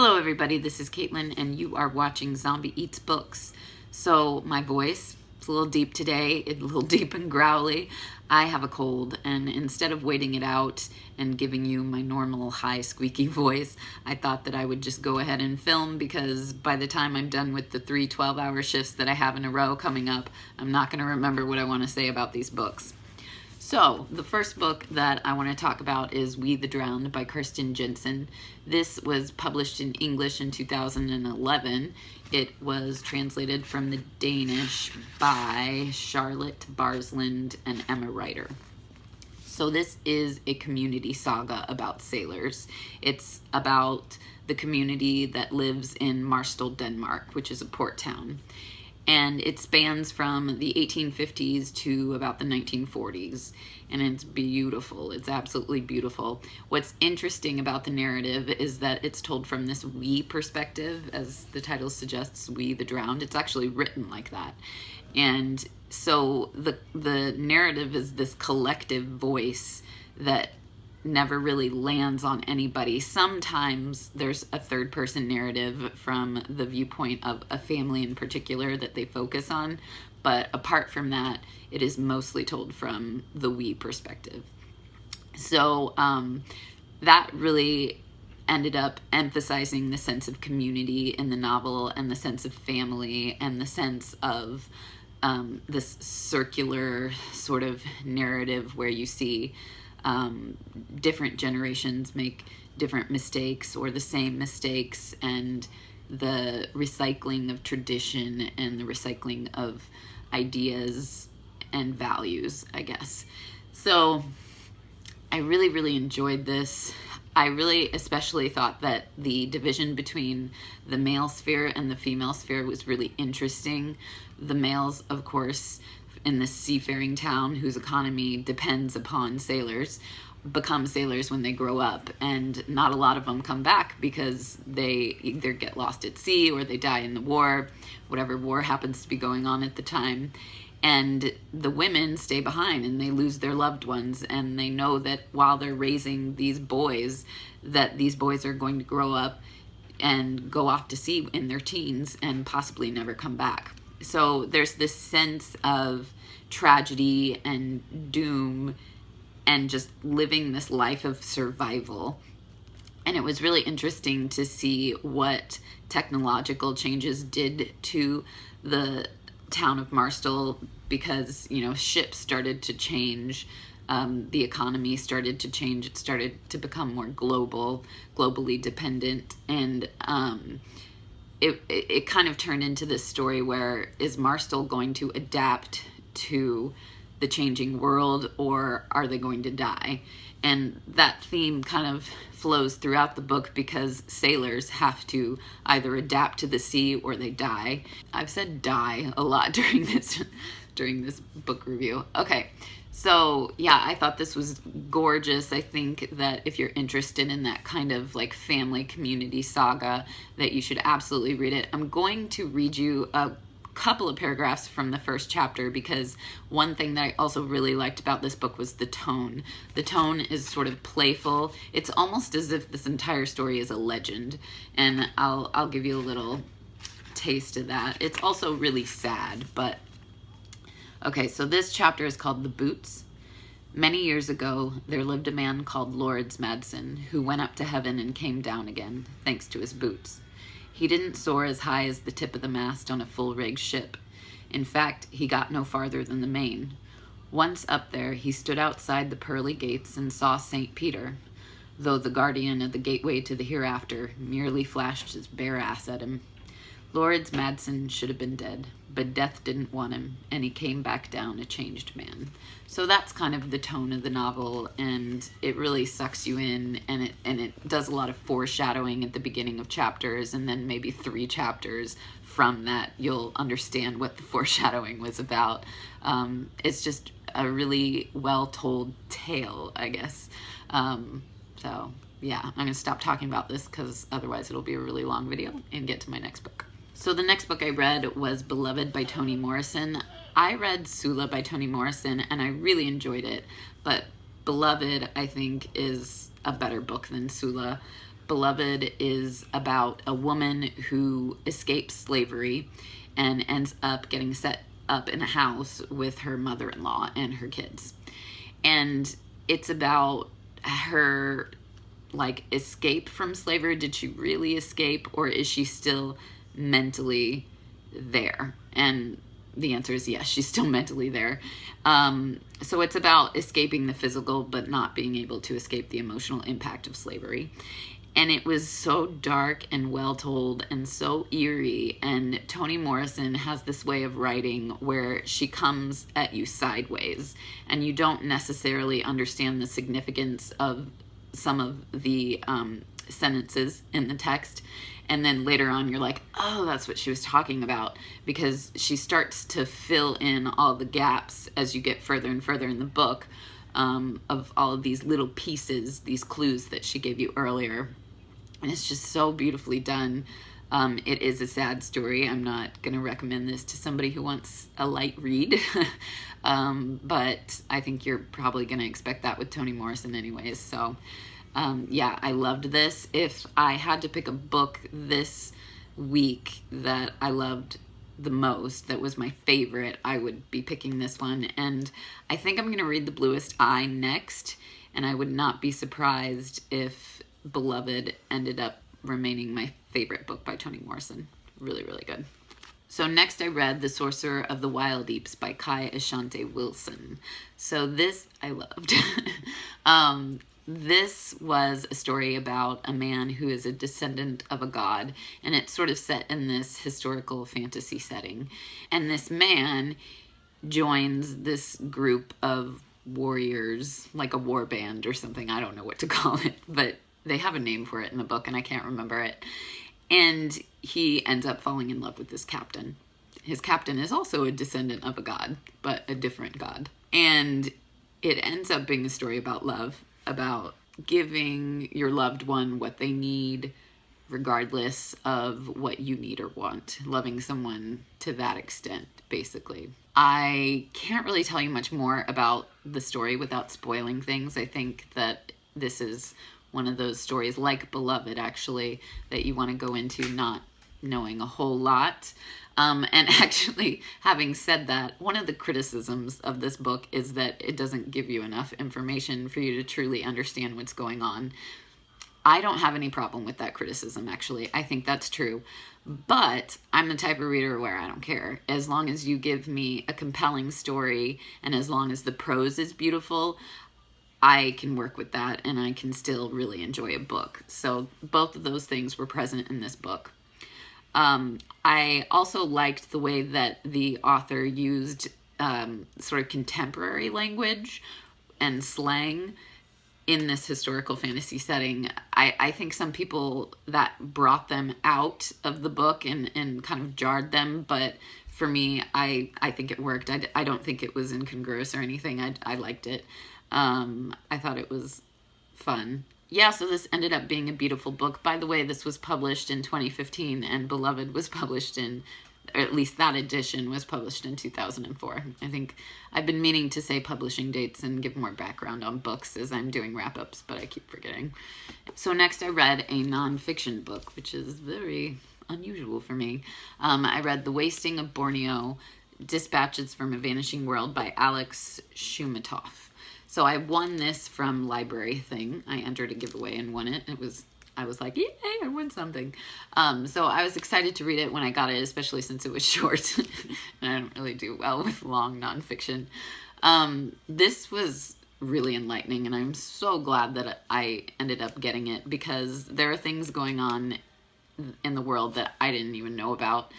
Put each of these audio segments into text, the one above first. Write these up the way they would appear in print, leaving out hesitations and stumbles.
Hello everybody, this is Caitlin and you are watching Zombie Eats Books. So my voice, it's a little deep today, it's a little deep and growly. I have a cold, and instead of waiting it out and giving you my normal high squeaky voice, I thought that I would just go ahead and film, because by the time I'm done with the 3 12-hour shifts that I have in a row coming up, I'm not going to remember what I want to say about these books. So, the first book that I want to talk about is We the Drowned by Kirsten Jensen. This was published in English in 2011. It was translated from the Danish by Charlotte Barsland and Emma Ryder. So this is a community saga about sailors. It's about the community that lives in Marstal, Denmark, which is a port town. And it spans from the 1850s to about the 1940s, and it's beautiful. It's absolutely beautiful. What's interesting about the narrative is that it's told from this we perspective, as the title suggests, We the Drowned. It's actually written like that. And so the narrative is this collective voice that never really lands on anybody. Sometimes there's a third-person narrative from the viewpoint of a family in particular that they focus on, but apart from that, it is mostly told from the we perspective. So that really ended up emphasizing the sense of community in the novel, and the sense of family, and the sense of this circular sort of narrative where you see different generations make different mistakes or the same mistakes, and the recycling of tradition and the recycling of ideas and values, I guess. So I really enjoyed this. I really especially thought that the division between the male sphere and the female sphere was really interesting. The males, of course, in this seafaring town whose economy depends upon sailors, become sailors when they grow up, and not a lot of them come back because they either get lost at sea or they die in the war, whatever war happens to be going on at the time. And the women stay behind and they lose their loved ones, and they know that while they're raising these boys, that these boys are going to grow up and go off to sea in their teens and possibly never come back. So there's this sense of tragedy and doom and just living this life of survival. And it was really interesting to see what technological changes did to the town of Marstal, because, you know, ships started to change, the economy started to change, it started to become more globally dependent, and it kind of turned into this story where, is Marstal going to adapt to the changing world, or are they going to die? And that theme kind of flows throughout the book, because sailors have to either adapt to the sea or they die. I've said die a lot during this book review. Okay, so yeah, I thought this was gorgeous. I think that if you're interested in that kind of like family community saga, that you should absolutely read it. I'm going to read you a couple of paragraphs from the first chapter, because one thing that I also really liked about this book was the tone. The tone is sort of playful. It's almost as if this entire story is a legend, and I'll give you a little taste of that. It's also really sad, but okay, so this chapter is called The Boots. Many years ago, there lived a man called Lords Madsen, who went up to heaven and came down again, thanks to his boots. He didn't soar as high as the tip of the mast on a full-rigged ship. In fact, he got no farther than the main. Once up there, he stood outside the pearly gates and saw St. Peter, though the guardian of the gateway to the hereafter merely flashed his bare ass at him. Lords Madsen should have been dead, but death didn't want him, and he came back down a changed man. So that's kind of the tone of the novel, and it really sucks you in, and it does a lot of foreshadowing at the beginning of chapters, and then maybe 3 chapters from that you'll understand what the foreshadowing was about. It's just a really well-told tale, I guess. So yeah, I'm gonna stop talking about this because otherwise it'll be a really long video, and get to my next book. So the next book I read was Beloved by Toni Morrison. I read Sula by Toni Morrison and I really enjoyed it, but Beloved, I think, is a better book than Sula. Beloved is about a woman who escapes slavery and ends up getting set up in a house with her mother-in-law and her kids. And it's about her like escape from slavery. Did she really escape, or is she still mentally there? And the answer is yes, she's still mentally there. So it's about escaping the physical but not being able to escape the emotional impact of slavery. And it was so dark and well told and so eerie. And Toni Morrison has this way of writing where she comes at you sideways and you don't necessarily understand the significance of some of the sentences in the text. And then later on, you're like, oh, that's what she was talking about, because she starts to fill in all the gaps as you get further and further in the book, of all of these little pieces, these clues that she gave you earlier. And it's just so beautifully done. It is a sad story. I'm not going to recommend this to somebody who wants a light read, but I think you're probably going to expect that with Toni Morrison anyways. So yeah, I loved this. If I had to pick a book this week that I loved the most, that was my favorite, I would be picking this one. And I think I'm going to read The Bluest Eye next, and I would not be surprised if Beloved ended up remaining my favorite book by Toni Morrison. Really, really good. So next I read The Sorcerer of the Wild Deeps by Kai Ashante Wilson. So this I loved. This was a story about a man who is a descendant of a god, and it's sort of set in this historical fantasy setting. And this man joins this group of warriors, like a war band or something. I don't know what to call it, but they have a name for it in the book and I can't remember it. And he ends up falling in love with this captain. His captain is also a descendant of a god, but a different god. And it ends up being a story about love, about giving your loved one what they need, regardless of what you need or want. Loving someone to that extent, basically. I can't really tell you much more about the story without spoiling things. I think that this is one of those stories, like Beloved, actually, that you want to go into not knowing a whole lot. And actually, having said that, one of the criticisms of this book is that it doesn't give you enough information for you to truly understand what's going on. I don't have any problem with that criticism, actually. I think that's true. But I'm the type of reader where I don't care. As long as you give me a compelling story and as long as the prose is beautiful, I can work with that and I can still really enjoy a book. So both of those things were present in this book. I also liked the way that the author used sort of contemporary language and slang in this historical fantasy setting. I think some people, that brought them out of the book and kind of jarred them, but for me, I think it worked. I don't think it was incongruous or anything. I liked it. I thought it was fun. Yeah, so this ended up being a beautiful book. By the way, this was published in 2015, and Beloved was published in, or at least that edition was published in 2004. I think I've been meaning to say publishing dates and give more background on books as I'm doing wrap-ups, but I keep forgetting. So next I read a nonfiction book, which is very unusual for me. I read The Wasting of Borneo, Dispatches from a Vanishing World by Alex Shumatoff. So I won this from Library Thing. I entered a giveaway and won it. I was like, yay, I won something. So I was excited to read it when I got it, especially since it was short. And I don't really do well with long nonfiction. This was really enlightening, and I'm so glad that I ended up getting it, because there are things going on in the world that I didn't even know about,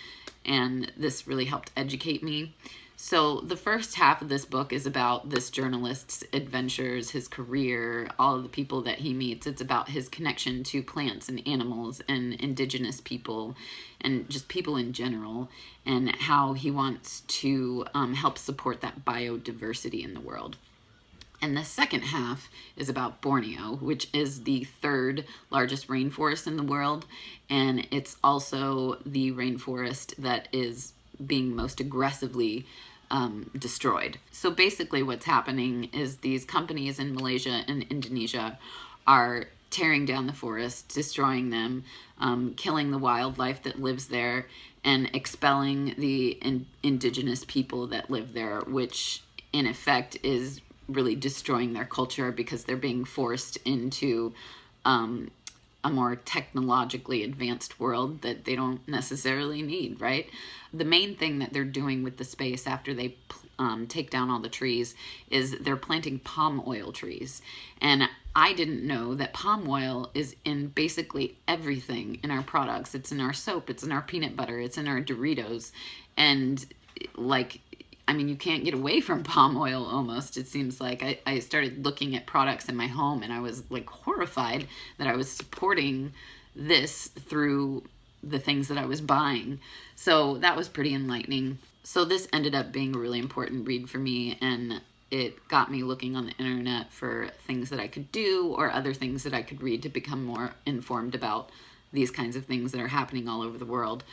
and this really helped educate me. So the first half of this book is about this journalist's adventures, his career, all of the people that he meets. It's about his connection to plants and animals and indigenous people and just people in general, and how he wants to help support that biodiversity in the world. And the second half is about Borneo, which is the third largest rainforest in the world, and it's also the rainforest that is being most aggressively destroyed. So basically what's happening is these companies in Malaysia and Indonesia are tearing down the forests, destroying them, killing the wildlife that lives there, and expelling the indigenous people that live there, which in effect is really destroying their culture because they're being forced into a more technologically advanced world that they don't necessarily need, right? The main thing that they're doing with the space after they take down all the trees is they're planting palm oil trees. And I didn't know that palm oil is in basically everything in our products. It's in our soap, it's in our peanut butter, it's in our Doritos. And like, I mean, you can't get away from palm oil almost, it seems like. I started looking at products in my home and I was like horrified that I was supporting this through the things that I was buying. So that was pretty enlightening. So this ended up being a really important read for me, and it got me looking on the internet for things that I could do or other things that I could read to become more informed about these kinds of things that are happening all over the world.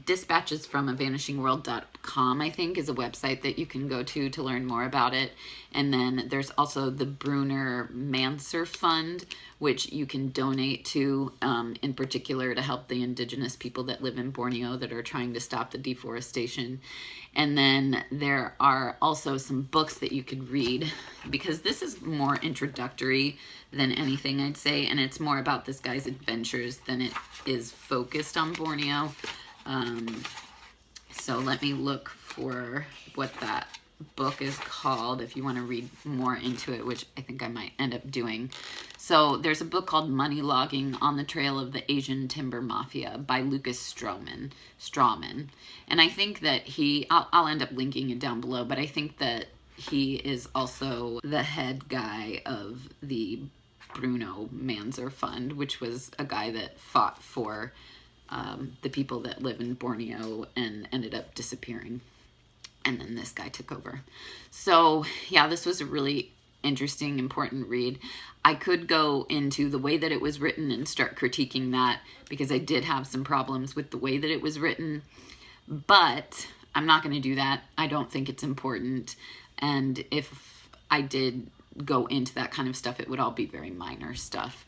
Dispatches from a vanishingworld.com, I think, is a website that you can go to learn more about it. And then there's also the Bruner Manser Fund, which you can donate to, in particular to help the indigenous people that live in Borneo that are trying to stop the deforestation. And then there are also some books that you could read, because this is more introductory than anything, I'd say, and it's more about this guy's adventures than it is focused on Borneo. So let me look for what that book is called if you want to read more into it, which I think I might end up doing. So there's a book called Money Logging on the Trail of the Asian Timber Mafia by Lucas Strawman. And I think that I'll end up linking it down below, but I think that he is also the head guy of the Bruno Manser Fund, which was a guy that fought for the people that live in Borneo and ended up disappearing. And then this guy took over. So yeah, this was a really interesting, important read. I could go into the way that it was written and start critiquing that, because I did have some problems with the way that it was written, but I'm not going to do that. I don't think it's important. And if I did go into that kind of stuff, it would all be very minor stuff.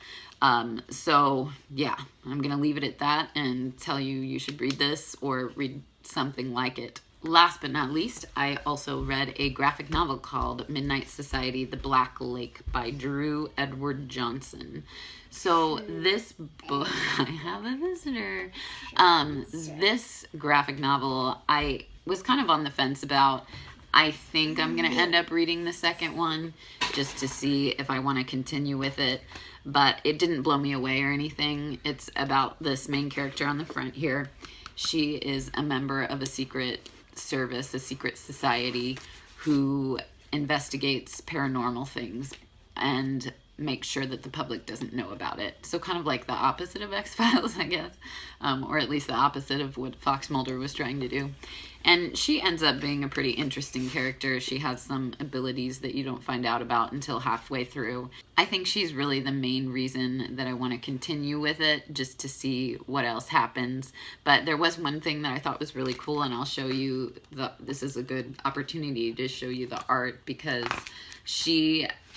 So yeah, I'm going to leave it at that and tell you should read this or read something like it. Last but not least, I also read a graphic novel called Midnight Society, The Black Lake by Drew Edward Johnson. So this book, I have a visitor. This graphic novel, I was kind of on the fence about. I think I'm going to end up reading the second one just to see if I want to continue with it. But it didn't blow me away or anything. It's about this main character on the front here. She is a member of a secret service, a secret society, who investigates paranormal things and makes sure that the public doesn't know about it. So kind of like the opposite of X-Files, I guess, or at least the opposite of what Fox Mulder was trying to do. And she ends up being a pretty interesting character. She has some abilities that you don't find out about until halfway through. I think she's really the main reason that I want to continue with it, just to see what else happens. But there was one thing that I thought was really cool, and I'll show you. This is a good opportunity to show you the art, because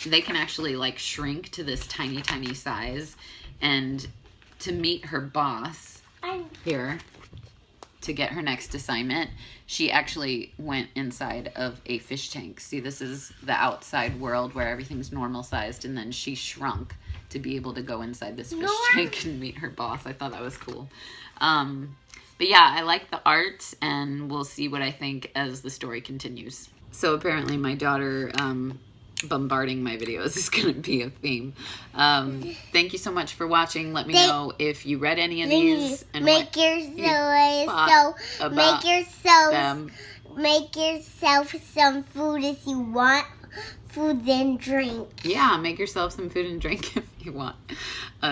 they can actually like shrink to this tiny, tiny size. And to meet her boss here, to get her next assignment, she actually went inside of a fish tank. See, this is the outside world where everything's normal sized, and then she shrunk to be able to go inside this fish tank and meet her boss. I thought that was cool. But yeah, I like the art, and we'll see what I think as the story continues. So apparently my daughter bombarding my videos is going to be a theme. Thank you so much for watching. Let me know if you read any of these and make yourself some food if you want. Food and drink. Yeah, make yourself some food and drink if you want.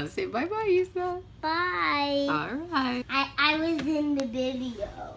Say bye-bye, Isa. Bye. All right. I was in the video.